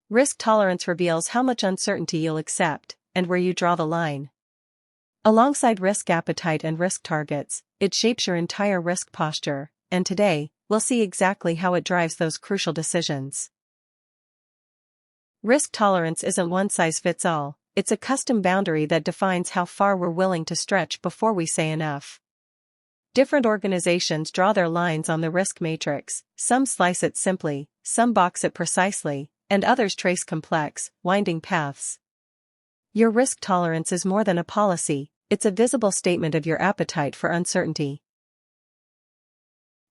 Risk tolerance reveals how much uncertainty you'll accept, and where you draw the line. Alongside risk appetite and risk targets, it shapes your entire risk posture, and today, we'll see exactly how it drives those crucial decisions. Risk tolerance isn't one size fits all, it's a custom boundary that defines how far we're willing to stretch before we say enough. Different organizations draw their lines on the risk matrix, some slice it simply, some box it precisely, and others trace complex, winding paths. Your risk tolerance is more than a policy, it's a visible statement of your appetite for uncertainty.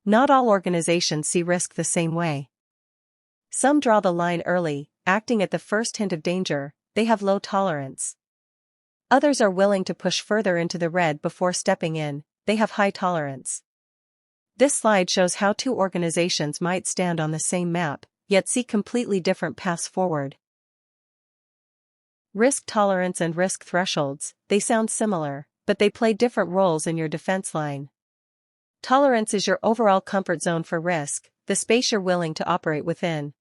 Not all organizations see risk the same way. Some draw the line early, acting at the first hint of danger, they have low tolerance. Others are willing to push further into the red before stepping in, they have high tolerance. This slide shows how two organizations might stand on the same map, yet see completely different paths forward. Risk tolerance and risk thresholds, they sound similar, but they play different roles in your defense line. Tolerance is your overall comfort zone for risk, the space you're willing to operate within.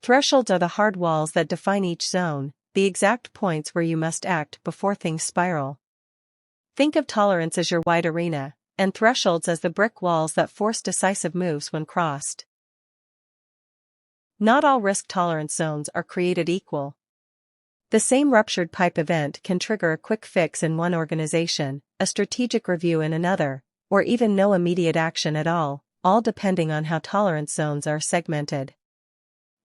Thresholds are the hard walls that define each zone, the exact points where you must act before things spiral. Think of tolerance as your wide arena, and thresholds as the brick walls that force decisive moves when crossed. Not all risk tolerance zones are created equal. The same ruptured pipe event can trigger a quick fix in one organization, a strategic review in another, or even no immediate action at all depending on how tolerance zones are segmented.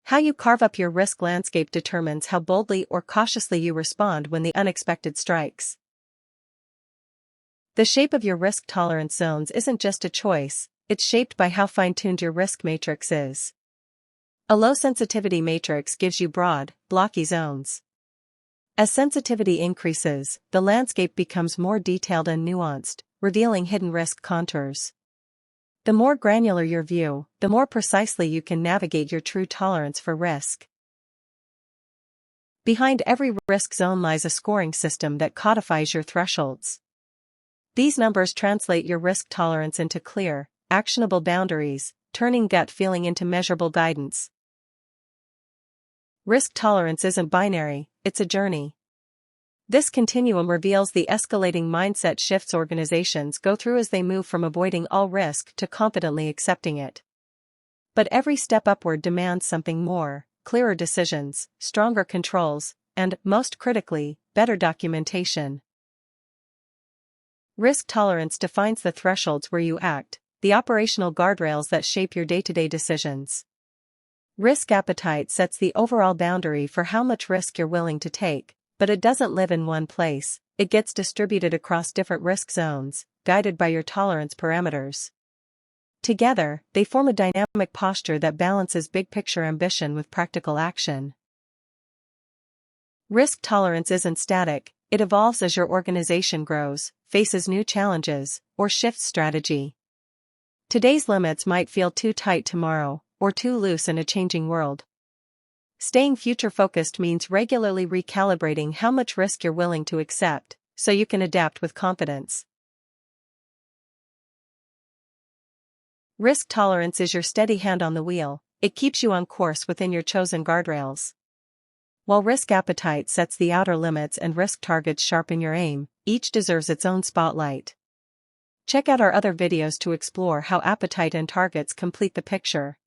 How you carve up your risk landscape determines how boldly or cautiously you respond when the unexpected strikes. The shape of your risk tolerance zones isn't just a choice, it's shaped by how fine-tuned your risk matrix is. A low sensitivity matrix gives you broad, blocky zones. As sensitivity increases, the landscape becomes more detailed and nuanced, revealing hidden risk contours. The more granular your view, the more precisely you can navigate your true tolerance for risk. Behind every risk zone lies a scoring system that codifies your thresholds. These numbers translate your risk tolerance into clear, actionable boundaries, turning gut feeling into measurable guidance. Risk tolerance isn't binary, it's a journey. This continuum reveals the escalating mindset shifts organizations go through as they move from avoiding all risk to confidently accepting it. But every step upward demands something more: clearer decisions, stronger controls, and, most critically, better documentation. Risk tolerance defines the thresholds where you act, the operational guardrails that shape your day-to-day decisions. Risk appetite sets the overall boundary for how much risk you're willing to take, but it doesn't live in one place, it gets distributed across different risk zones, guided by your tolerance parameters. Together, they form a dynamic posture that balances big-picture ambition with practical action. Risk tolerance isn't static, it evolves as your organization grows, faces new challenges, or shifts strategy. Today's limits might feel too tight tomorrow, or too loose in a changing world. Staying future-focused means regularly recalibrating how much risk you're willing to accept, so you can adapt with confidence. Risk tolerance is your steady hand on the wheel, it keeps you on course within your chosen guardrails. While risk appetite sets the outer limits and risk targets sharpen your aim, each deserves its own spotlight. Check out our other videos to explore how appetite and targets complete the picture.